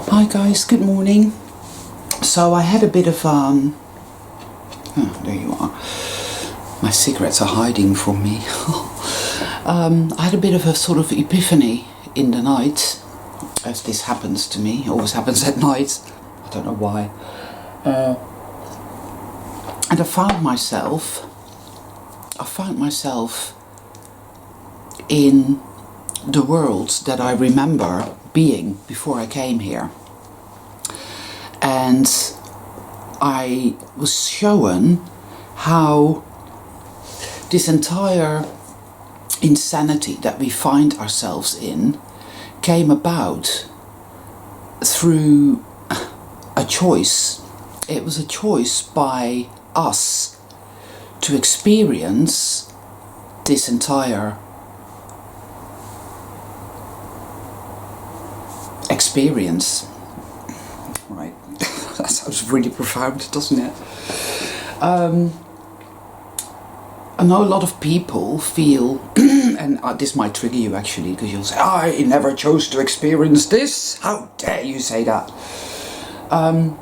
Hi guys, good morning. So I had a bit of oh, there you are. My cigarettes are hiding from me. I had a bit of a sort of epiphany in the night, as this happens to me, always happens at night. I don't know why. And I found myself in the world that I remember being before I came here. And I was shown how this entire insanity that we find ourselves in came about through a choice. It was a choice by us to experience this entire experience. Right, that sounds really profound, doesn't it? I know a lot of people feel, and this might trigger you actually, because you'll say, I never chose to experience this, how dare you say that? And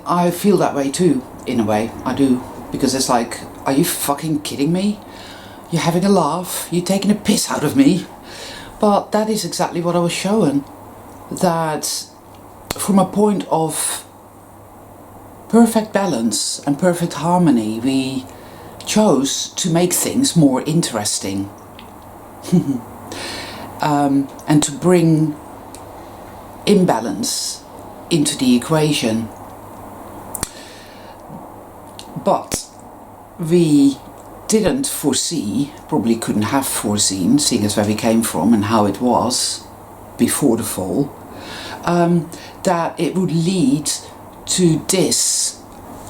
I feel that way too, in a way, I do, because it's like, are you fucking kidding me? You're having a laugh, you're taking a piss out of me. But that is exactly what I was shown, that from a point of perfect balance and perfect harmony, we chose to make things more interesting and to bring imbalance into the equation. But we didn't foresee, probably couldn't have foreseen, seeing as where we came from and how it was before the fall, that it would lead to this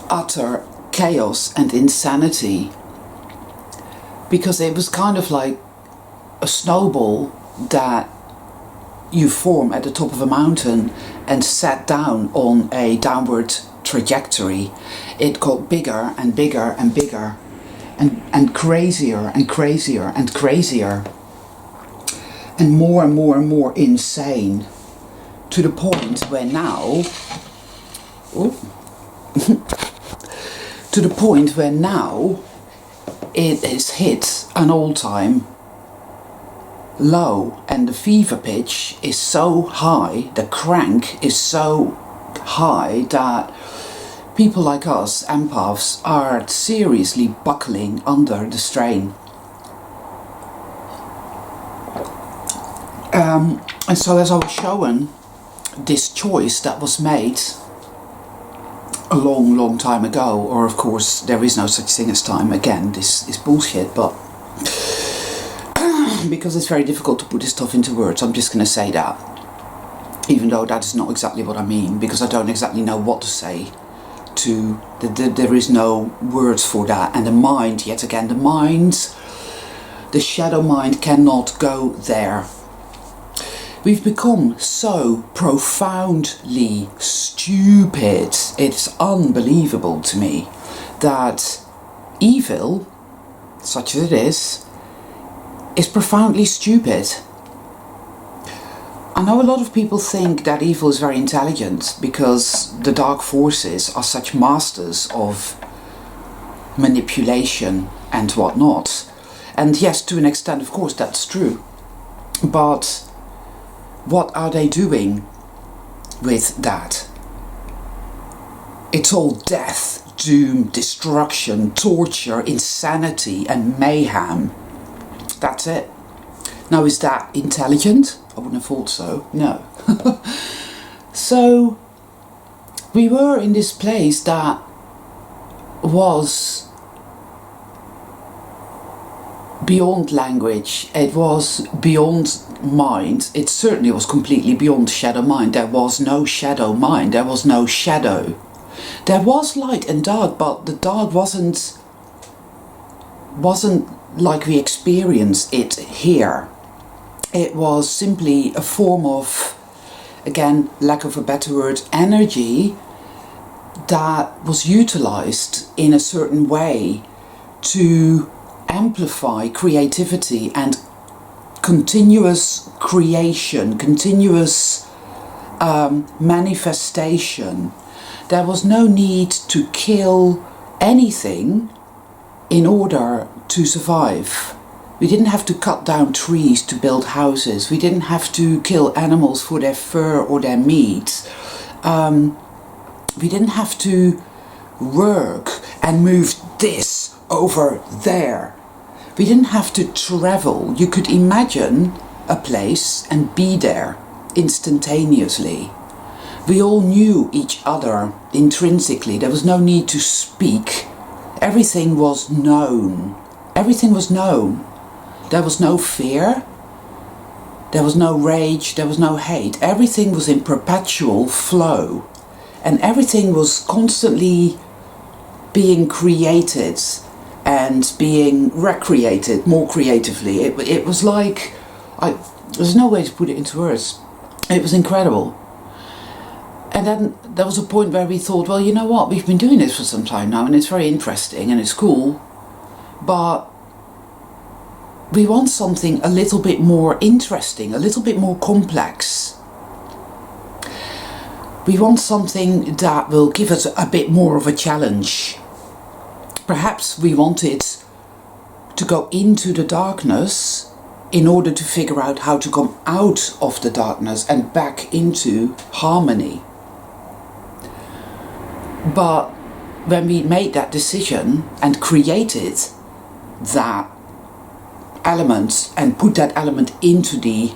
utter chaos and insanity, because it was kind of like a snowball that you form at the top of a mountain and sat down on a downward trajectory. It got bigger and bigger and bigger and crazier and crazier and crazier and more and more and more insane, to the point where now to the point where now it has hit an all-time low, and the fever pitch is so high, the crank is so high, that people like us, empaths, are seriously buckling under the strain. And so as I was shown this choice that was made a long time ago, or of course there is no such thing as time, again this is bullshit, but because it's very difficult to put this stuff into words, I'm just going to say that, even though that is not exactly what I mean, because I don't exactly know what to say to there is no words for that. And the mind, yet again, the shadow mind cannot go there. We've become so profoundly stupid, it's unbelievable to me, that evil, such as it is profoundly stupid. I know a lot of people think that evil is very intelligent because the dark forces are such masters of manipulation and whatnot. And yes, to an extent, of course, that's true. But what are they doing with that? It's all death, doom, destruction, torture, insanity and mayhem. That's it. Now, is that intelligent? I wouldn't have thought so. No. So we were in this place that was beyond language, it was beyond mind, it certainly was completely beyond shadow mind. There was no shadow mind, there was no shadow. There was light and dark, but the dark wasn't like we experience it here. It was simply a form of, again, lack of a better word, energy that was utilized in a certain way to amplify creativity and continuous creation, continuous manifestation. There was no need to kill anything in order to survive. We didn't have to cut down trees to build houses. We didn't have to kill animals for their fur or their meat. We didn't have to work and move this over there. We didn't have to travel. You could imagine a place and be there instantaneously. We all knew each other intrinsically. There was no need to speak. Everything was known. Everything was known. There was no fear. There was no rage. There was no hate. Everything was in perpetual flow. And everything was constantly being created and being recreated more creatively. It was like, there's no way to put it into words. It was incredible. And then there was a point where we thought, well, you know what, we've been doing this for some time now and it's very interesting and it's cool, but we want something a little bit more interesting, a little bit more complex. We want something that will give us a bit more of a challenge. Perhaps we wanted to go into the darkness in order to figure out how to come out of the darkness and back into harmony. But when we made that decision and created that element and put that element into the,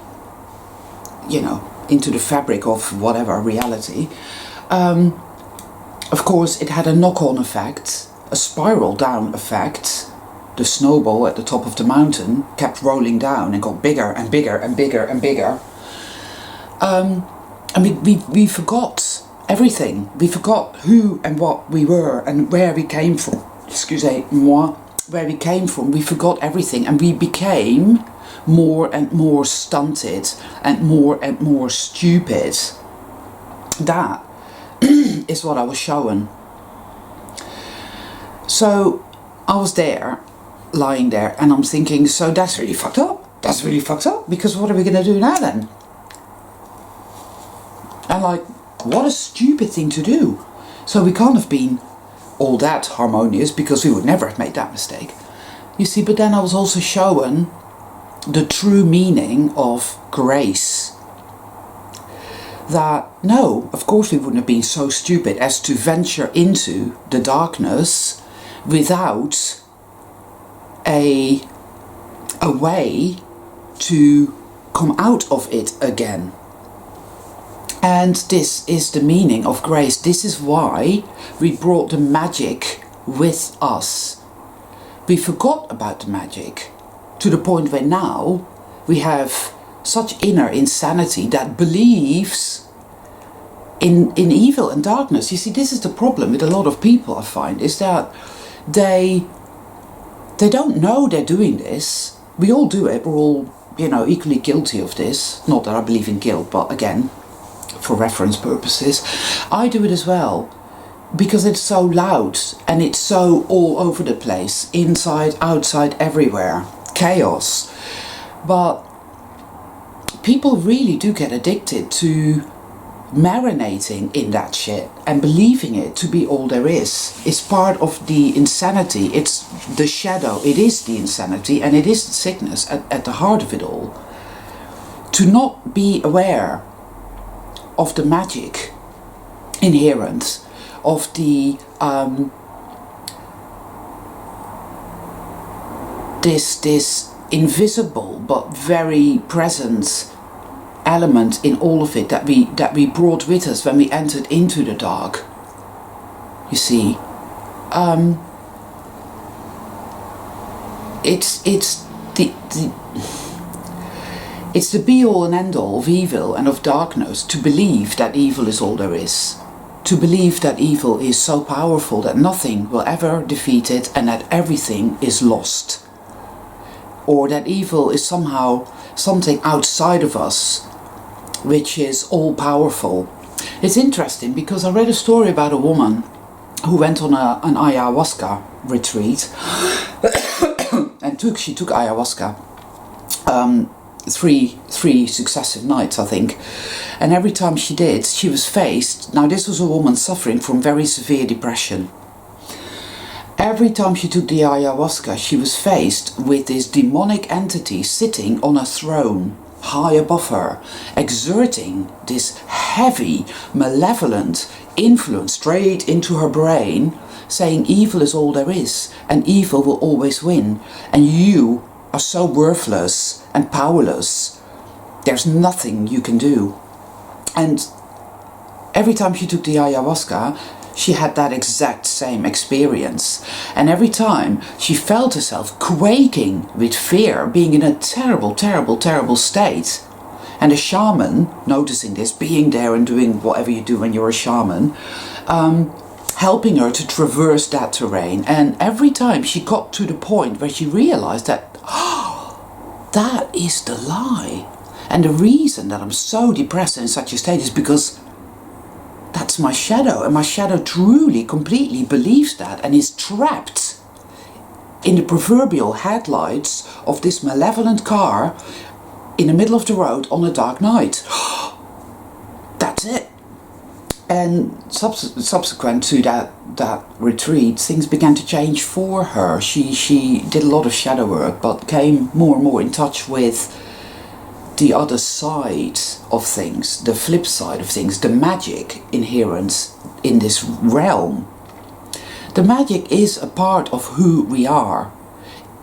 into the fabric of whatever reality, of course it had a knock-on effect, a spiral down effect. The snowball at the top of the mountain kept rolling down and got bigger and bigger and bigger and bigger. And we forgot everything. We forgot who and what we were and where we came from. Excusez-moi, where we came from. We forgot everything and we became more and more stunted and more stupid. That is what I was showing. So I was there, lying there, and I'm thinking, so that's really fucked up. That's really fucked up, because what are we going to do now then? And like, what a stupid thing to do. So we can't have been all that harmonious, because we would never have made that mistake. You see, but then I was also showing the true meaning of grace. That, no, of course we wouldn't have been so stupid as to venture into the darkness without a way to come out of it again. And this is the meaning of grace. This is why we brought the magic with us. We forgot about the magic to the point where now we have such inner insanity that believes in evil and darkness. You see, this is the problem with a lot of people, I find, is that they don't know they're doing this. We all do it. We're all, equally guilty of this. Not that I believe in guilt, but again, for reference purposes, I do it as well. Because it's so loud and it's so all over the place, inside, outside, everywhere. Chaos. But people really do get addicted to marinating in that shit and believing it to be all there is. It's part of the insanity. It's the shadow. It is the insanity, and it is the sickness at the heart of it all. To not be aware of the magic inherent, of the this invisible but very present element in all of it that we brought with us when we entered into the dark. You see, it's the be all and end all of evil and of darkness, to believe that evil is all there is. To believe that evil is so powerful that nothing will ever defeat it and that everything is lost. Or that evil is somehow something outside of us, which is all powerful. It's interesting because I read a story about a woman who went on an ayahuasca retreat and she took ayahuasca three successive nights, I think. And every time she did, she was faced, now this was a woman suffering from very severe depression. Every time she took the ayahuasca, she was faced with this demonic entity sitting on a throne high above her, exerting this heavy, malevolent influence straight into her brain, saying evil is all there is, and evil will always win, and you are so worthless and powerless, there's nothing you can do. And every time she took the ayahuasca, she had that exact same experience. And every time she felt herself quaking with fear, being in a terrible, terrible, terrible state. And the shaman, noticing this, being there and doing whatever you do when you're a shaman, helping her to traverse that terrain. And every time she got to the point where she realized that, oh, that is the lie. And the reason that I'm so depressed and in such a state is because that's my shadow, and my shadow truly, completely believes that and is trapped in the proverbial headlights of this malevolent car in the middle of the road on a dark night. That's it. And subsequent to that retreat, things began to change for her. She did a lot of shadow work, but came more and more in touch with the other side of things, the flip side of things, the magic inherent in this realm. The magic is a part of who we are.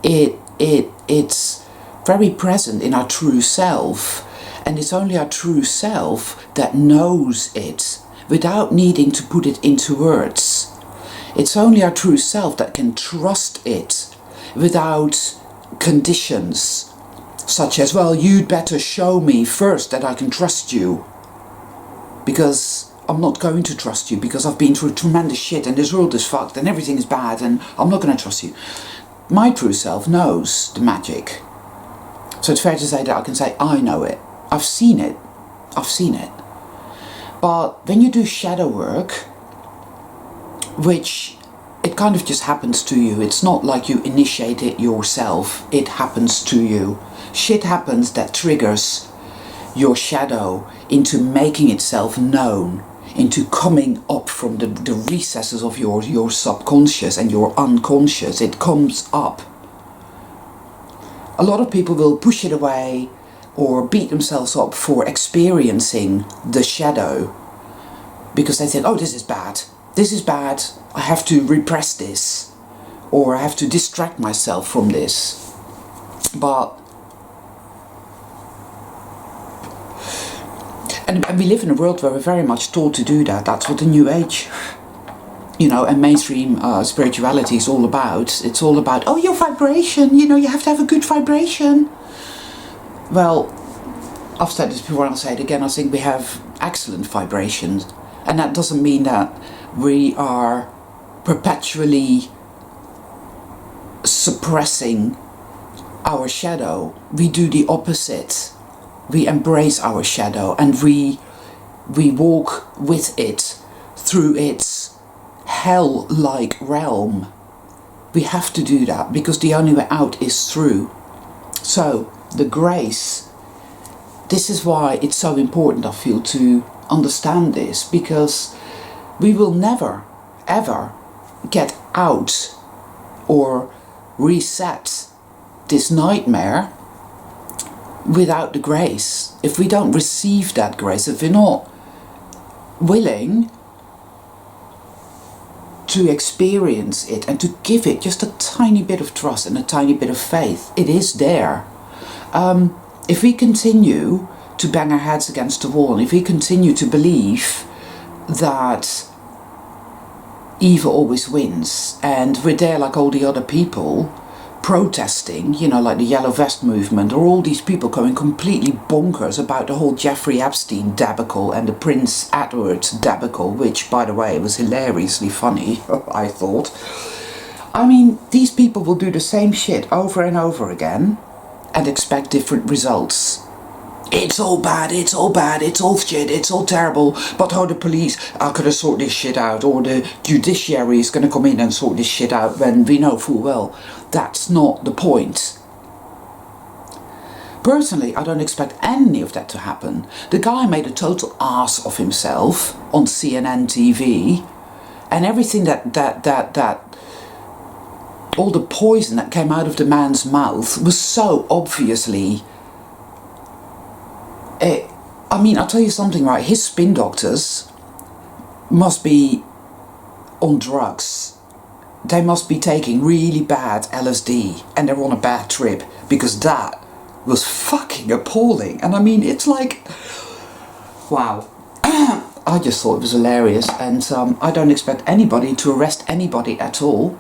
It's very present in our true self, and it's only our true self that knows it without needing to put it into words. It's only our true self that can trust it without conditions, such as, well, you'd better show me first that I can trust you, because I'm not going to trust you, because I've been through tremendous shit and this world is fucked and everything is bad and I'm not going to trust you. My true self knows the magic. So it's fair to say that I can say, I know it. I've seen it. I've seen it. But when you do shadow work, which it kind of just happens to you, it's not like you initiate it yourself, it happens to you. Shit happens that triggers your shadow into making itself known, into coming up from the recesses of your subconscious and your unconscious. It comes up. A lot of people will push it away or beat themselves up for experiencing the shadow, because they think, oh, this is bad. This is bad. I have to repress this, or I have to distract myself from this. But and we live in a world where we're very much taught to do that. That's what the New Age, and mainstream spirituality is all about. It's all about, oh, your vibration, you have to have a good vibration. Well, I've said this before and I'll say it again, I think we have excellent vibrations. And that doesn't mean that we are perpetually suppressing our shadow. We do the opposite. We embrace our shadow and we walk with it through its hell-like realm. We have to do that because the only way out is through. So, the grace, this is why it's so important, I feel, to understand this, because we will never, ever get out or reset this nightmare without the grace. If we don't receive that grace, if we're not willing to experience it and to give it just a tiny bit of trust and a tiny bit of faith, it is there. If we continue to bang our heads against the wall, and if we continue to believe that evil always wins, and we're there like all the other people protesting, like the Yellow Vest movement, or all these people going completely bonkers about the whole Jeffrey Epstein debacle and the Prince Edward debacle, which, by the way, was hilariously funny, I thought. I mean, these people will do the same shit over and over again and expect different results. It's all bad, it's all shit, it's all terrible, but how the police are going to sort this shit out, or the judiciary is going to come in and sort this shit out, when we know full well that's not the point. Personally, I don't expect any of that to happen. The guy made a total ass of himself on CNN TV, and everything that all the poison that came out of the man's mouth was so obviously... I mean, I'll tell you something, right? His spin doctors must be on drugs. They must be taking really bad LSD, and they're on a bad trip, because that was fucking appalling. And I mean, it's like, wow. I just thought it was hilarious, and I don't expect anybody to arrest anybody at all.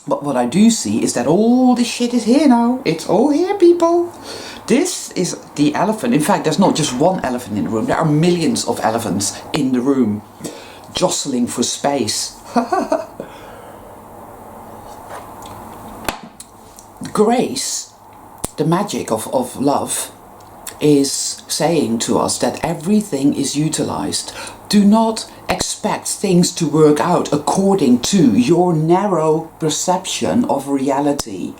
But what I do see is that all this shit is here now. It's all here, people. This is the elephant. In fact, there's not just one elephant in the room. There are millions of elephants in the room, jostling for space. Grace, the magic of love, is saying to us that everything is utilized. Do not expect things to work out according to your narrow perception of reality,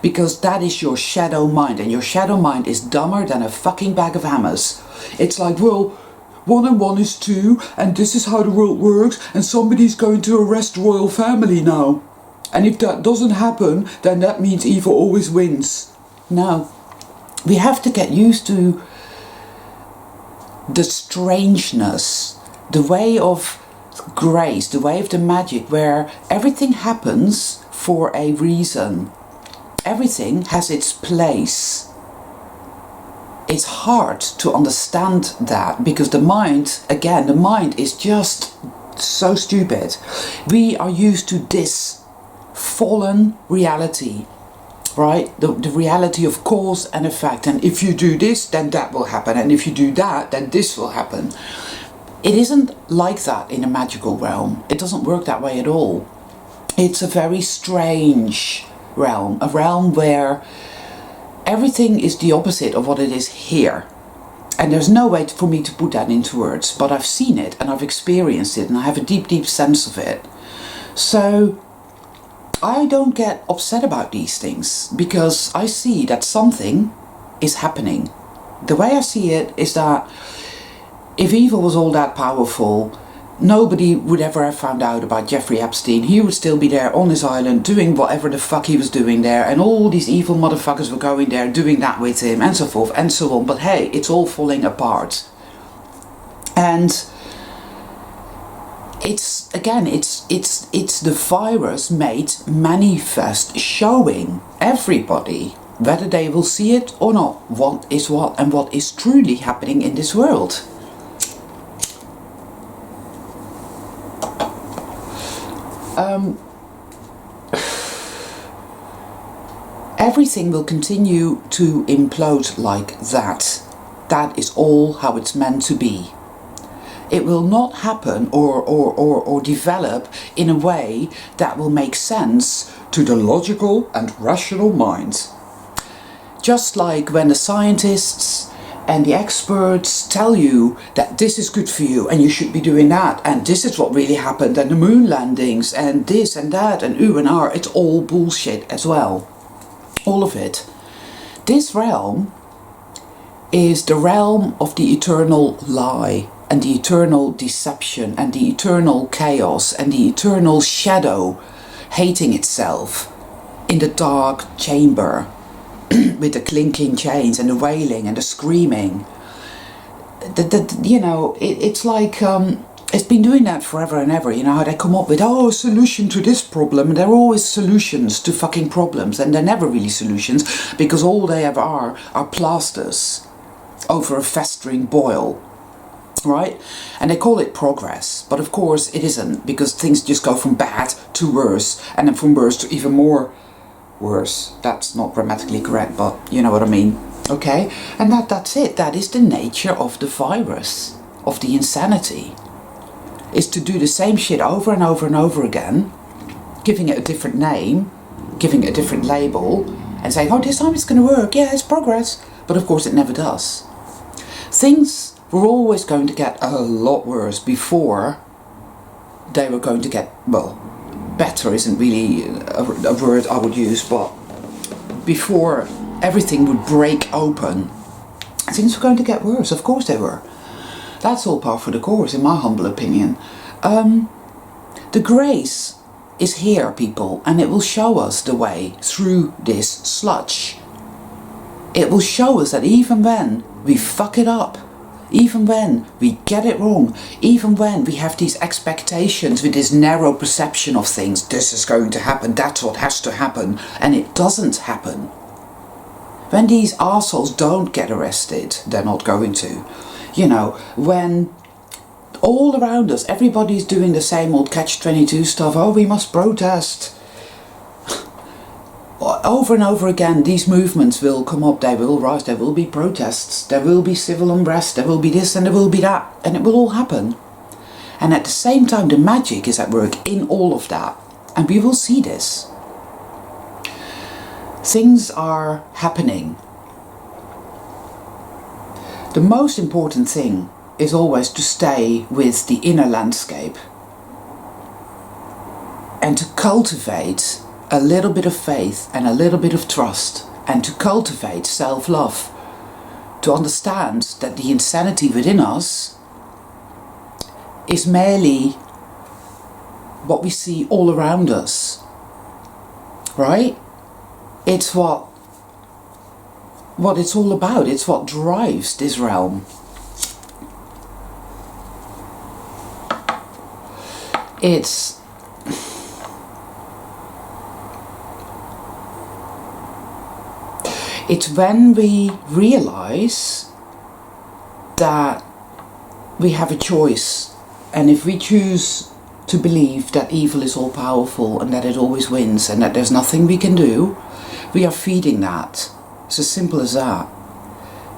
because that is your shadow mind, and your shadow mind is dumber than a fucking bag of hammers. It's like, well, 1 and 1 is 2, and this is how the world works, and somebody's going to arrest the royal family now. And if that doesn't happen, then that means evil always wins. No. We have to get used to the strangeness, the way of grace, the way of the magic, where everything happens for a reason. Everything has its place. It's hard to understand that, because the mind, again, the mind is just so stupid. We are used to this fallen reality, right? The reality of cause and effect, and if you do this, then that will happen, and if you do that, then this will happen. It isn't like that in a magical realm. It doesn't work that way at all. It's a very strange realm, a realm where everything is the opposite of what it is here. And there's no way for me to put that into words, but I've seen it and I've experienced it, and I have a deep, deep sense of it. So I don't get upset about these things, because I see that something is happening. The way I see it is that if evil was all that powerful, nobody would ever have found out about Jeffrey Epstein. He would still be there on his island doing whatever the fuck he was doing there, and all these evil motherfuckers were going there doing that with him, and so forth and so on. But hey, it's all falling apart. And it's, again, it's the virus made manifest, showing everybody, whether they will see it or not, what is what and what is truly happening in this world. Everything will continue to implode like that. That is all how it's meant to be. It will not happen or develop in a way that will make sense to the logical and rational mind. Just like when the scientists and the experts tell you that this is good for you and you should be doing that, and this is what really happened, and the moon landings and this and that and ooh and ah, it's all bullshit as well. All of it. This realm is the realm of the eternal lie, and the eternal deception, and the eternal chaos, and the eternal shadow hating itself in the dark chamber with the clinking chains and the wailing and the screaming. You know, it's like it's been doing that forever and ever. You know how they come up with, oh, a solution to this problem, and there are always solutions to fucking problems, and they're never really solutions, because all they ever are plasters over a festering boil. Right? And they call it progress, but of course it isn't, because things just go from bad to worse, and then from worse to even more worse. That's not grammatically correct, but you know what I mean. Okay? And that's it. That is the nature of the virus, of the insanity, is to do the same shit over and over and over again, giving it a different name, giving it a different label, and saying, oh, this time it's going to work, yeah, it's progress. But of course it never does. Things were always going to get a lot worse before they were going to get, well, better isn't really a word I would use, but before everything would break open. Things were going to get worse, of course they were. That's all par for the course, in my humble opinion. The grace is here, people, and it will show us the way through this sludge. It will show us that even when we fuck it up, even when we get it wrong, even when we have these expectations with this narrow perception of things, this is going to happen, that's what has to happen, and it doesn't happen. When these arseholes don't get arrested, they're not going to. You know, when all around us, everybody's doing the same old catch-22 stuff, oh, we must protest. Over and over again, these movements will come up, they will rise, there will be protests, there will be civil unrest, there will be this and there will be that, and it will all happen. And at the same time, the magic is at work in all of that, and we will see this. Things are happening. The most important thing is always to stay with the inner landscape and to cultivate a little bit of faith and a little bit of trust, and to cultivate self-love, to understand that the insanity within us is merely what we see all around us, right? It's what it's all about. It's what drives this realm. It's when we realize that we have a choice, and if we choose to believe that evil is all powerful and that it always wins and that there's nothing we can do, we are feeding that. It's as simple as that.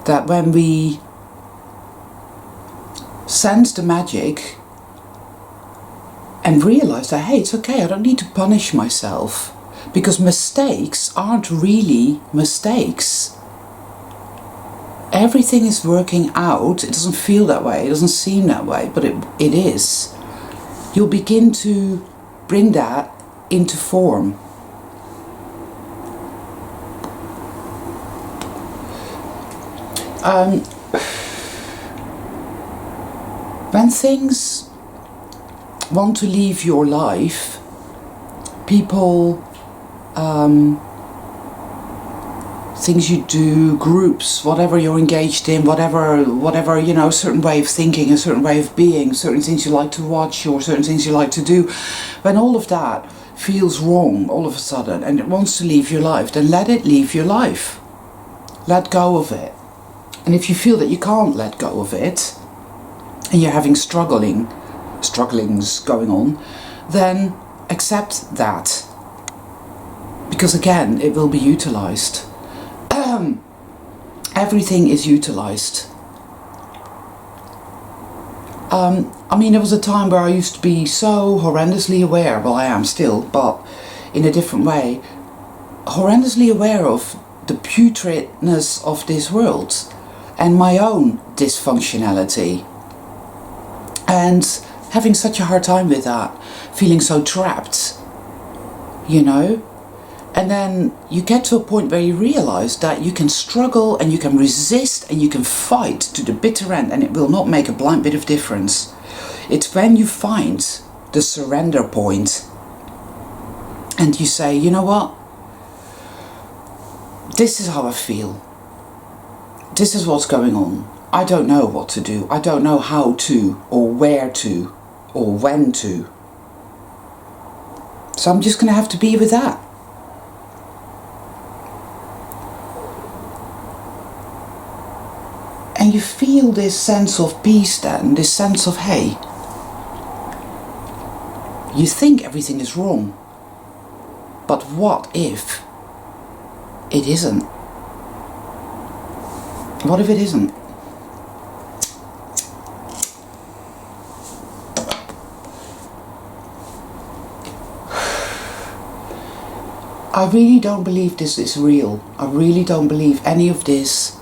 That when we sense the magic and realize that, hey, it's okay, I don't need to punish myself, because mistakes aren't really mistakes. Everything is working out. It doesn't feel that way, it doesn't seem that way, but it is. You'll begin to bring that into form. When things want to leave your life, people, things you do, groups, whatever you're engaged in, whatever, you know, a certain way of thinking, a certain way of being, certain things you like to watch or certain things you like to do, when all of that feels wrong all of a sudden and it wants to leave your life, then let it leave your life. Let go of it. And if you feel that you can't let go of it, and you're having strugglings going on, then accept that. Because again, it will be utilized. Everything is utilized. I mean, there was a time where I used to be so horrendously aware, well, I am still, but in a different way, horrendously aware of the putridness of this world and my own dysfunctionality, and having such a hard time with that, feeling so trapped, you know. And then you get to a point where you realize that you can struggle and you can resist and you can fight to the bitter end, and it will not make a blind bit of difference. It's when you find the surrender point and you say, you know what, this is how I feel, this is what's going on, I don't know what to do, I don't know how to or where to or when to, so I'm just going to have to be with that. And you feel this sense of peace then, this sense of, hey, you think everything is wrong, but what if it isn't? What if it isn't? I really don't believe this is real. I really don't believe any of this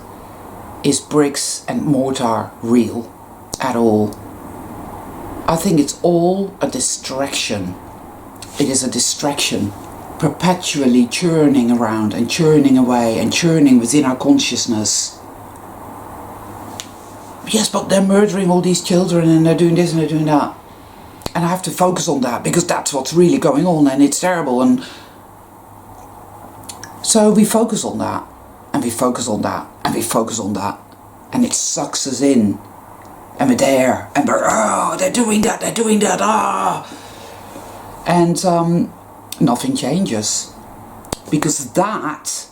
is bricks and mortar real at all. I think it's all a distraction. It is a distraction. perpetually churning around and churning away and churning within our consciousness. Yes, but they're murdering all these children and they're doing this and they're doing that. And I have to focus on that because that's what's really going on and it's terrible. And so we focus on that and we focus on that and we focus on that. And it sucks us in. And we're there and we're, oh, they're doing that, ah. And nothing changes. Because that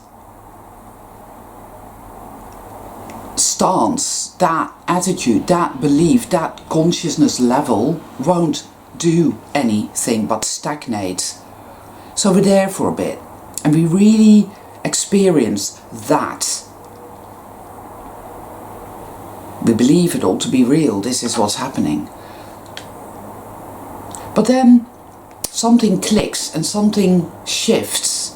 stance, that attitude, that belief, that consciousness level won't do anything but stagnate. So we're there for a bit and we really experience that. We believe it all to be real, this is what's happening. But then something clicks and something shifts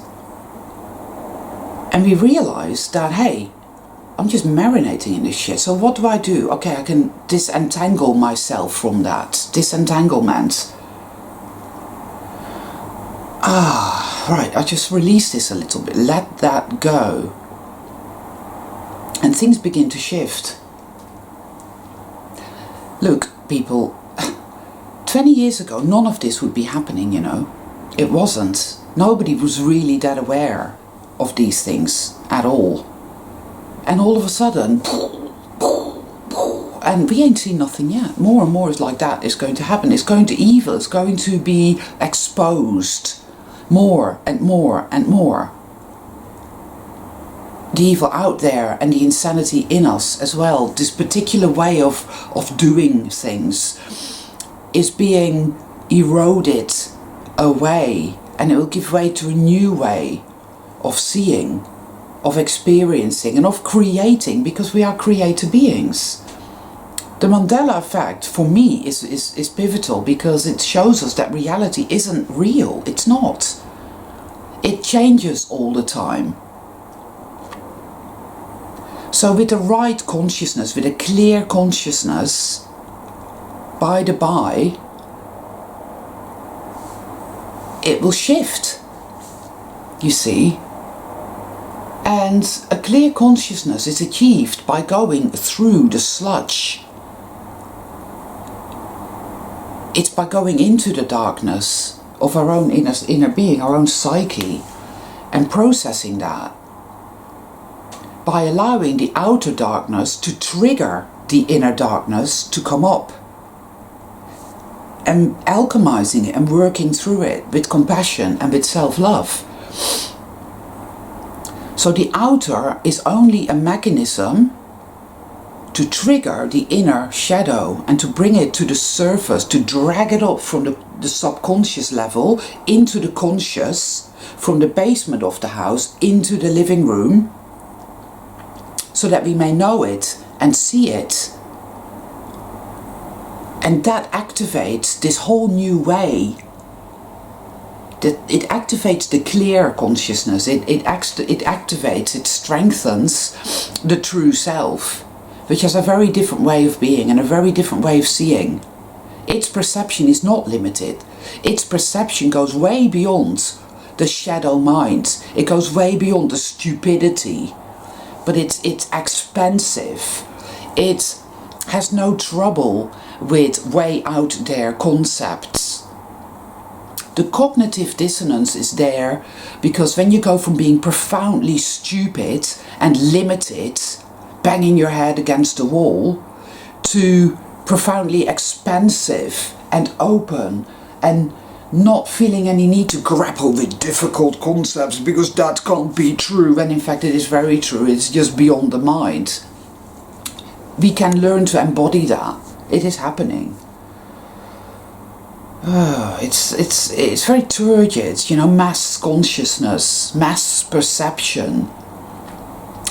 and we realize that, hey, I'm just marinating in this shit. So what do? Okay, I can disentangle myself from that. Disentanglement. Right, I just release this a little bit. Let that go. And things begin to shift. Look, people, 20 years ago, none of this would be happening, you know. It wasn't. Nobody was really that aware of these things at all. And all of a sudden, and we ain't seen nothing yet. More and more is like that is going to happen. It's going to evil. It's going to be exposed more and more and more. The evil out there and the insanity in us as well. This particular way of doing things is being eroded away, and it will give way to a new way of seeing, of experiencing and of creating, because we are creator beings. The Mandela effect for me is pivotal because it shows us that reality isn't real. It's not. It changes all the time. So with the right consciousness, with a clear consciousness, by the by, it will shift, you see. And a clear consciousness is achieved by going through the sludge. It's by going into the darkness of our own inner being, our own psyche, and processing that. By allowing the outer darkness to trigger the inner darkness to come up. And alchemizing it and working through it with compassion and with self-love. So the outer is only a mechanism to trigger the inner shadow and to bring it to the surface, to drag it up from the subconscious level into the conscious, from the basement of the house into the living room, so that we may know it and see it. And that activates this whole new way. It activates the clear consciousness. It activates, it strengthens the true self, which has a very different way of being and a very different way of seeing. Its perception is not limited. Its perception goes way beyond the shadow mind. It goes way beyond the stupidity. But it's expansive. It has no trouble with way out there concepts. The cognitive dissonance is there because when you go from being profoundly stupid and limited, banging your head against the wall, to profoundly expansive and open and not feeling any need to grapple with difficult concepts because that can't be true, when in fact it is very true. It's just beyond the mind. We can learn to embody that. It is happening. It's very turgid, you know, mass consciousness, mass perception.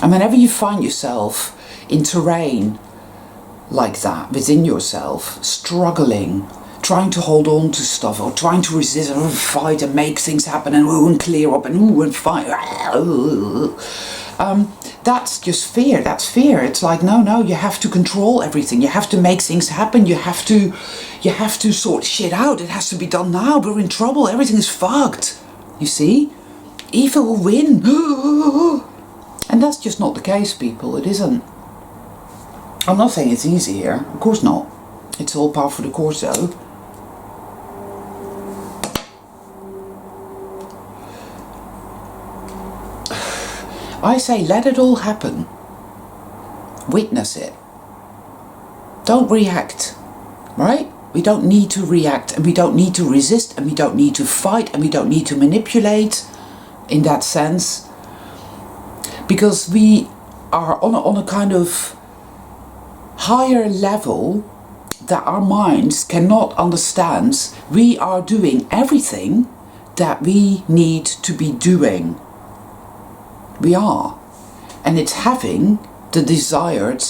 And whenever you find yourself in terrain like that, within yourself, struggling, trying to hold on to stuff, or trying to resist and fight and make things happen and clear up and fight, that's just fear. That's fear. It's like, no, you have to control everything. You have to make things happen. You have to sort shit out. It has to be done now. We're in trouble. Everything is fucked. You see? Evil will win. And that's just not the case, people. It isn't. I'm not saying it's easy here. Of course not. It's all par for the course, though. I say let it all happen. Witness it. Don't react. Right? We don't need to react, and we don't need to resist, and we don't need to fight, and we don't need to manipulate in that sense. Because we are on a kind of higher level that our minds cannot understand. We are doing everything that we need to be doing. We are. And it's having the desired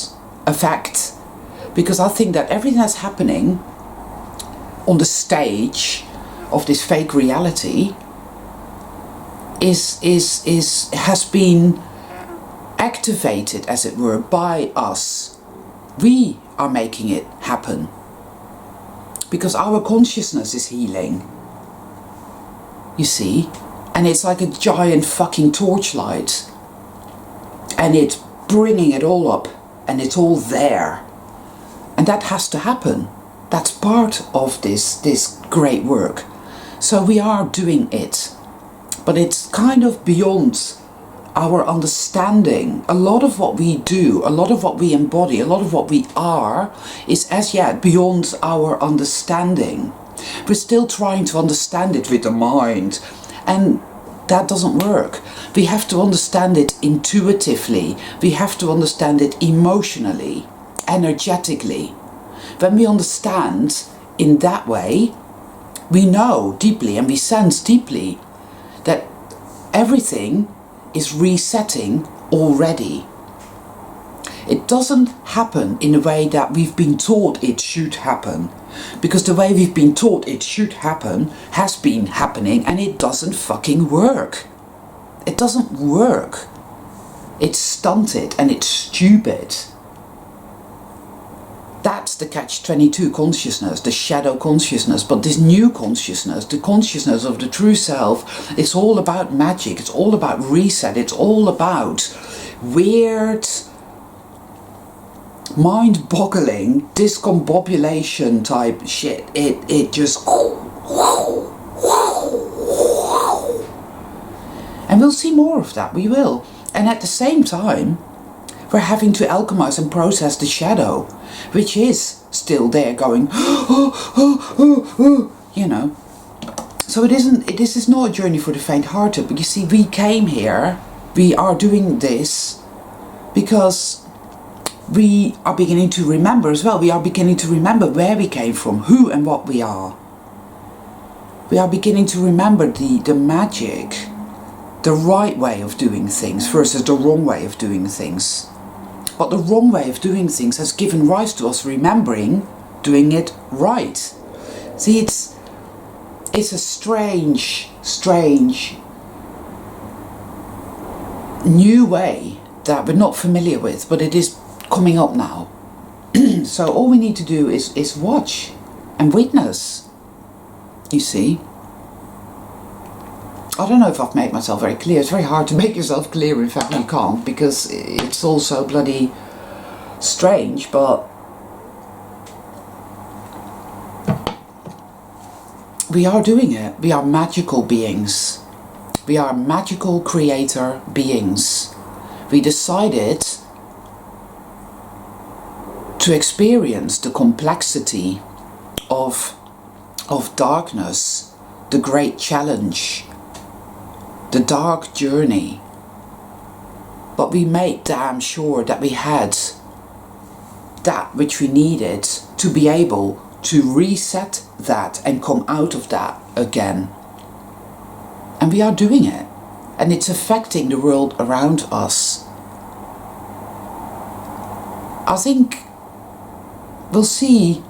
effect. Because I think that everything that's happening on the stage of this fake reality has been activated, as it were, by us. We are making it happen. Because our consciousness is healing. You see? And it's like a giant fucking torchlight. And it's bringing it all up. And it's all there. And that has to happen. That's part of this great work. So we are doing it. But it's kind of beyond our understanding. A lot of what we do, a lot of what we embody, a lot of what we are is as yet beyond our understanding. We're still trying to understand it with the mind. And that doesn't work. We have to understand it intuitively. We have to understand it emotionally, energetically. When we understand in that way, we know deeply and we sense deeply that everything is resetting already. It doesn't happen in the way that we've been taught it should happen. Because the way we've been taught it should happen has been happening, and it doesn't fucking work. It doesn't work. It's stunted and it's stupid. That's the catch-22 consciousness, the shadow consciousness. But this new consciousness, the consciousness of the true self, it's all about magic. It's all about reset. It's all about weird, mind-boggling, discombobulation type shit. It just... And we'll see more of that, we will. And at the same time, we're having to alchemize and process the shadow, which is still there going, you know. So this is not a journey for the faint-hearted, but you see, we came here, we are doing this because we are beginning to remember as well. We are beginning to remember where we came from, who and what we are. We are beginning to remember the magic, the right way of doing things versus the wrong way of doing things. But the wrong way of doing things has given rise to us remembering doing it right. See, it's a strange new way that we're not familiar with, but it is coming up now. So all we need to do is watch and witness. You see? I don't know if I've made myself very clear. It's very hard to make yourself clear. In fact, you can't, because it's all so bloody strange, but we are doing it. We are magical beings. We are magical creator beings. We decided to experience the complexity of darkness, the great challenge, the dark journey. But we made damn sure that we had that which we needed to be able to reset that and come out of that again. And we are doing it. And it's affecting the world around us. I think we'll see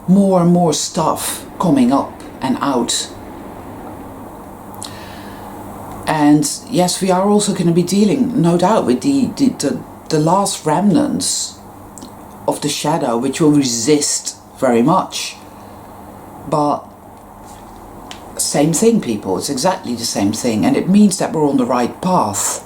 more and more stuff coming up and out. And yes, we are also going to be dealing, no doubt, with the last remnants of the shadow, which will resist very much. But Same thing, people. It's exactly the same thing. And it means that we're on the right path.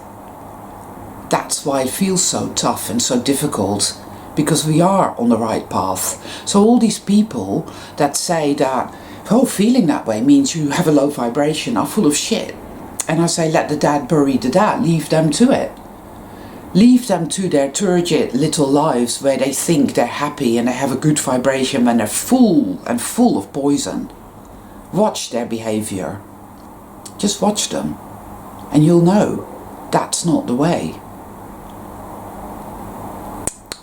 That's why it feels so tough and so difficult, because we are on the right path. So all these people that say that, oh, feeling that way means you have a low vibration, are full of shit. And I say, let the dad bury the dad. Leave them to it. Leave them to their turgid little lives where they think they're happy and they have a good vibration when they're full of poison. Watch their behavior. Just watch them. And you'll know that's not the way.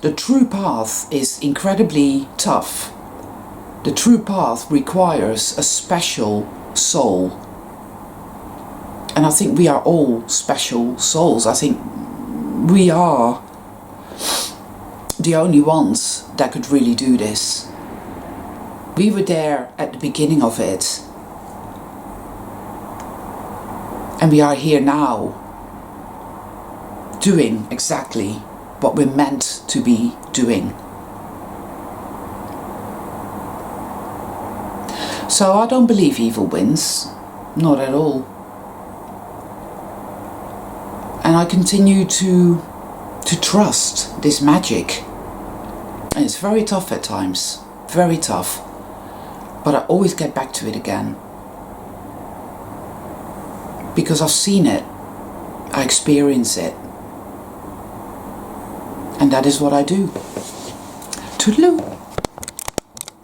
The true path is incredibly tough. The true path requires a special soul. And I think we are all special souls. I think we are the only ones that could really do this. We were there at the beginning of it. And we are here now doing exactly what we're meant to be doing. So I don't believe evil wins, not at all. And I continue to trust this magic. And it's very tough at times, very tough. But I always get back to it again. Because I've seen it, I experience it. And that is what I do. Toodaloo.